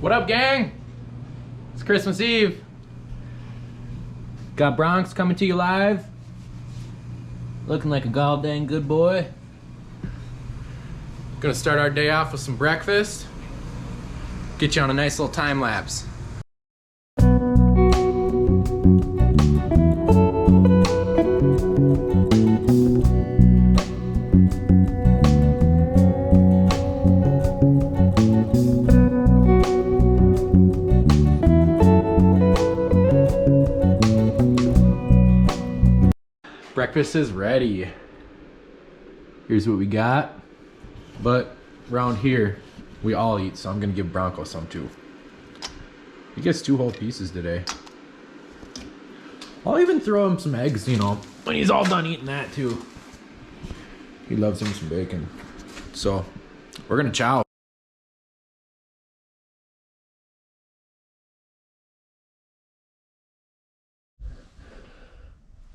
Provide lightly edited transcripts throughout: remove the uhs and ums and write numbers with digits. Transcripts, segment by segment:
What up, gang? It's Christmas Eve. Got Bronx coming to you live. Looking like a god dang good boy. Gonna start our day off with some breakfast. Get you on a nice little time lapse. Breakfast is ready. Here's what we got. But around here, we all eat, so I'm gonna give Bronco some too. He gets 2 whole pieces today. I'll even throw him some eggs, you know, when he's all done eating that too. He loves him some bacon. So, we're gonna chow.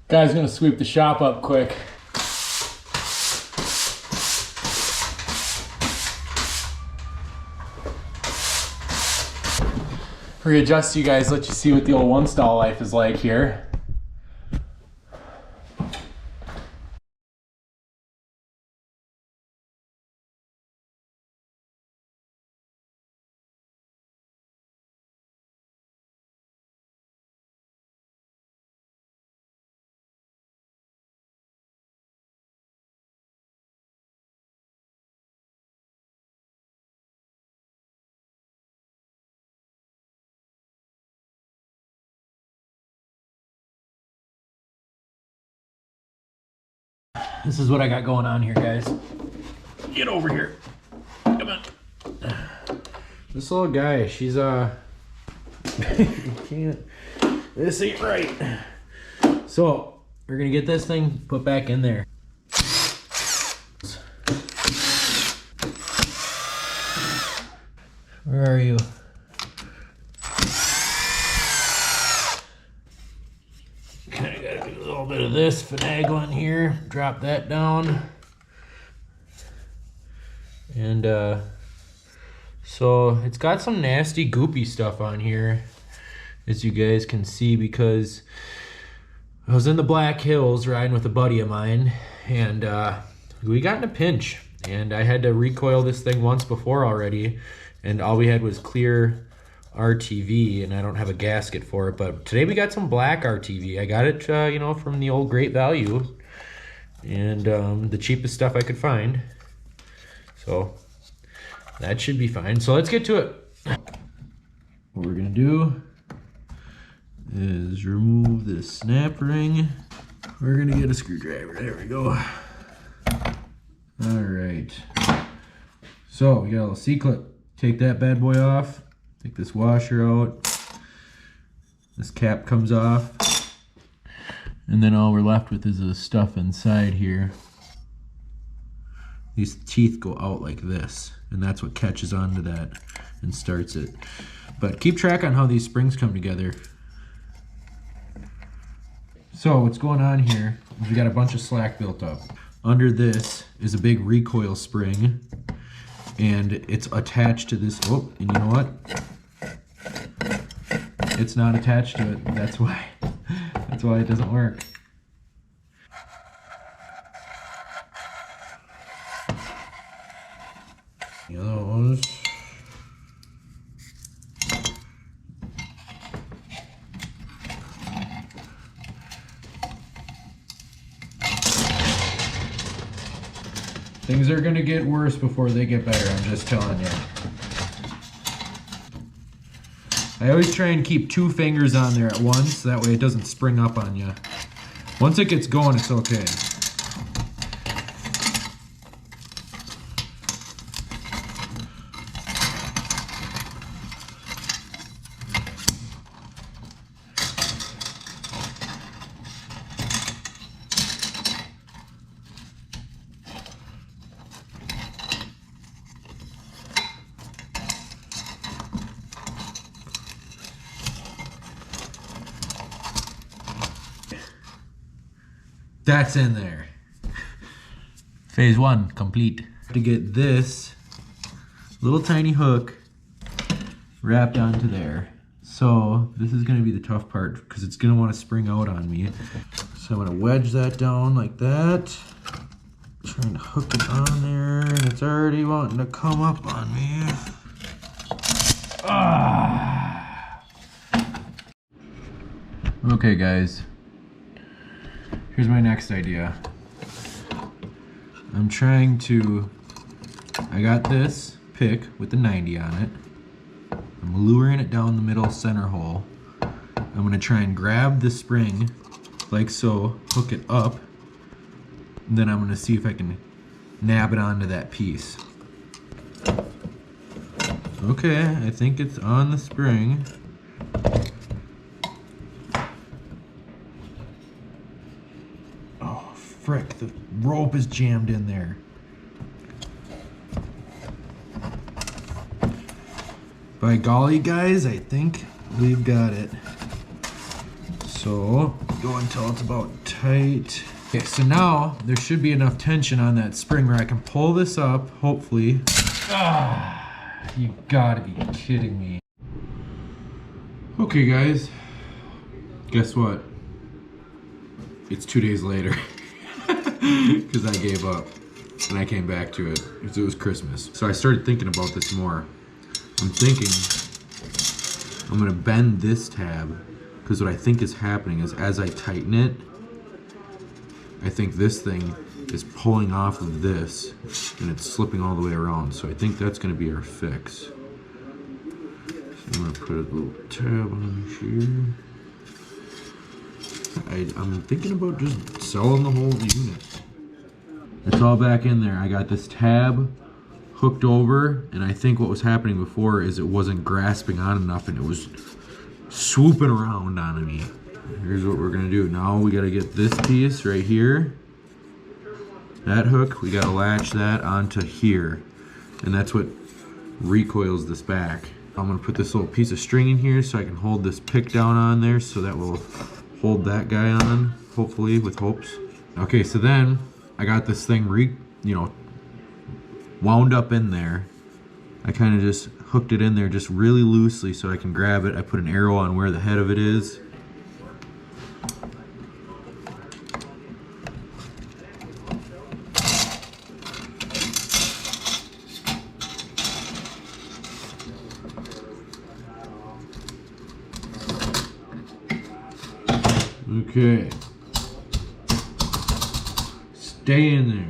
Guy's gonna sweep the shop up quick. Readjust you guys, let you see what the old one stall life is like here. This is what I got going on here, guys. Get over here. Come on. This little guy, she's can't. This ain't right. So we're gonna get this thing put back in there. Where are you? Kind of gotta do a little bit of this finagling here. Drop that down. And so it's got some nasty goopy stuff on here, as you guys can see, because I was in the Black Hills riding with a buddy of mine, and we got in a pinch, and I had to recoil this thing once before already, and all we had was clear RTV, and I don't have a gasket for it. But today we got some black RTV. I got it, you know, from the old Great Value, and the cheapest stuff I could find. So that should be fine. So let's get to it. What we're gonna do is remove this snap ring. We're gonna get a screwdriver. There we go. All right. So we got a little C-clip. Take that bad boy off. Take this washer out. This cap comes off. And then all we're left with is the stuff inside here. These teeth go out like this, and that's what catches onto that and starts it. But keep track on how these springs come together. So what's going on here is we got a bunch of slack built up. Under this is a big recoil spring, and it's attached to this. Oh, and you know what? It's not attached to it. That's why it doesn't work. The other ones. Things are gonna get worse before they get better, I'm just telling you. I always try and keep 2 fingers on there at once, that way it doesn't spring up on you. Once it gets going, it's okay. That's in there. Phase 1 complete. To get this little tiny hook wrapped onto there. So this is gonna be the tough part because it's gonna want to spring out on me. So I'm gonna wedge that down like that. Trying to hook it on there, and it's already wanting to come up on me. Ah. Okay guys, here's my next idea. I got this pick with the 90 on it. I'm luring it down the middle center hole. I'm gonna try and grab the spring like so, hook it up, and then I'm gonna see if I can nab it onto that piece. Okay, I think it's on the spring. Oh, frick, the rope is jammed in there. By golly, guys, I think we've got it. So, go until it's about tight. Okay, so now there should be enough tension on that spring where I can pull this up, hopefully. Ah, you gotta be kidding me. Okay, guys, guess what? It's 2 days later because I gave up and I came back to it because it was Christmas. So I started thinking about this more. I'm thinking I'm gonna bend this tab because what I think is happening is as I tighten it, I think this thing is pulling off of this and it's slipping all the way around. So I think that's gonna be our fix. So I'm gonna put a little tab on here. I'm thinking about just selling the whole unit. It's all back in there. I got this tab hooked over, and I think what was happening before is it wasn't grasping on enough and it was swooping around on me. Here's what we're gonna do. Now we gotta get this piece right here. That hook, we gotta latch that onto here. And that's what recoils this back. I'm gonna put this little piece of string in here so I can hold this pick down on there so that will hold that guy on, hopefully, with hopes. Okay, so then I got this thing wound up in there. I kind of just hooked it in there just really loosely so I can grab it. I put an arrow on where the head of it is. Okay. Stay in there.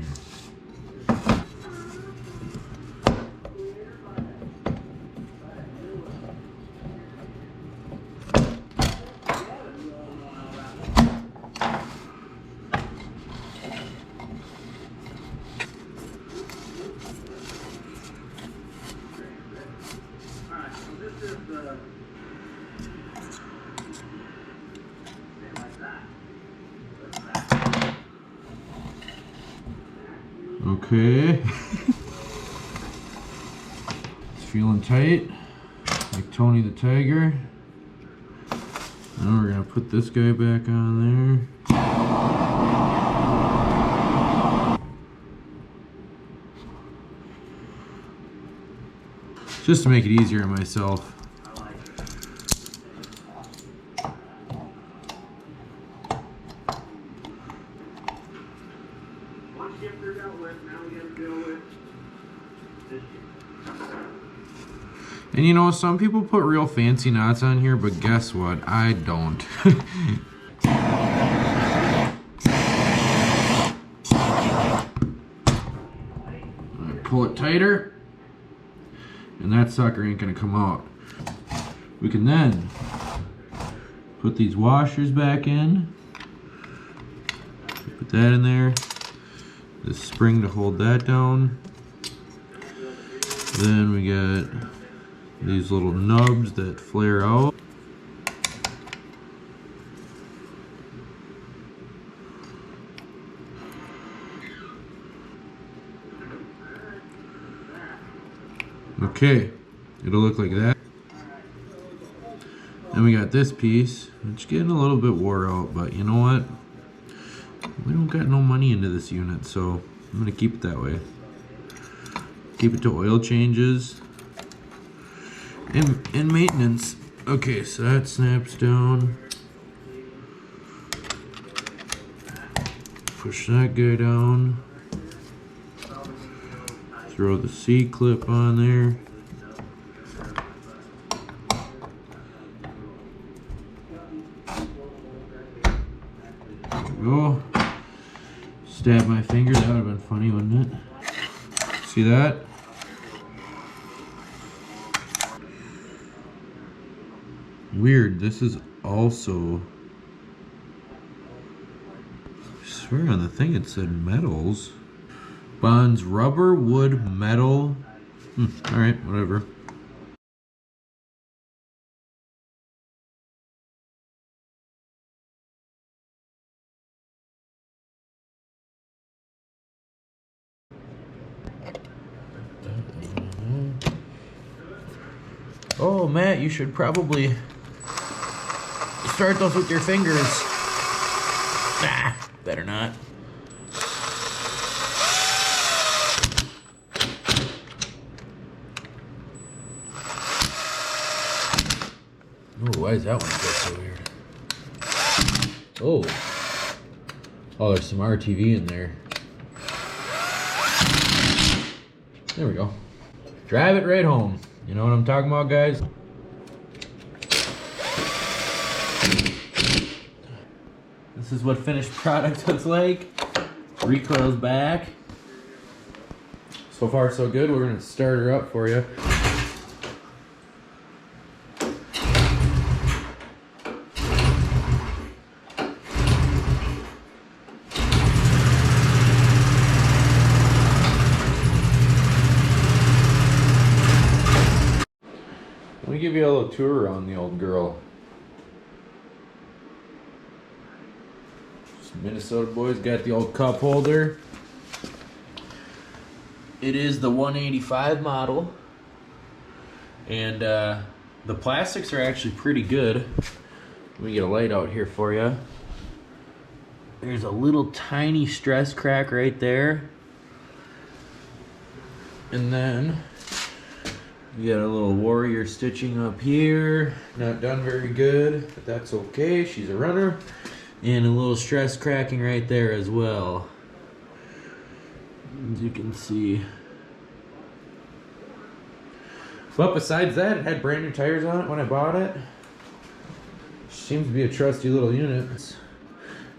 Okay. It's feeling tight, like Tony the Tiger. Now we're gonna put this guy back on there. Just to make it easier on myself. And you know, some people put real fancy knots on here, but guess what? I don't. Pull it tighter, and that sucker ain't gonna come out. We can then put these washers back in. Put that in there. This spring to hold that down. Then we got these little nubs that flare out. Okay, it'll look like that. Then we got this piece, it's getting a little bit wore out, but you know what? We don't got no money into this unit, so I'm gonna keep it that way. Keep it to oil changes. in maintenance. Okay, so that snaps down. Push that guy down. Throw the C-clip on there. There we go. Stab my finger, that would have been funny, wouldn't it? See that? Weird, this is also, I swear on the thing it said metals. Bonds rubber, wood, metal. Alright, whatever. Oh, Matt, you should probably start those with your fingers. Nah, better not. Oh, why is that one so weird? Oh. Oh, there's some RTV in there. There we go. Drive it right home. You know what I'm talking about, guys? This is what finished product looks like. Recoil's back. So far, so good. We're gonna start her up for you. Let me give you a little tour around the old girl. Minnesota boys got the old cup holder. It is the 185 model. And the plastics are actually pretty good. Let me get a light out here for you. There's a little tiny stress crack right there. And then you got a little warrior stitching up here. Not done very good, but that's okay. She's a runner. And a little stress cracking right there as well. As you can see. But besides that, it had brand new tires on it when I bought it. Seems to be a trusty little unit.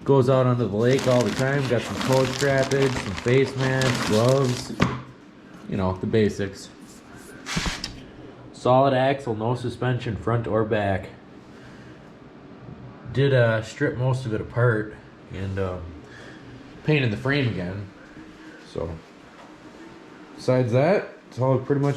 Goes out onto the lake all the time. Got some coach strappage, some face masks, gloves. You know, the basics. Solid axle, no suspension, front or back. Did strip most of it apart and painted the frame again. So, besides that, it's all pretty much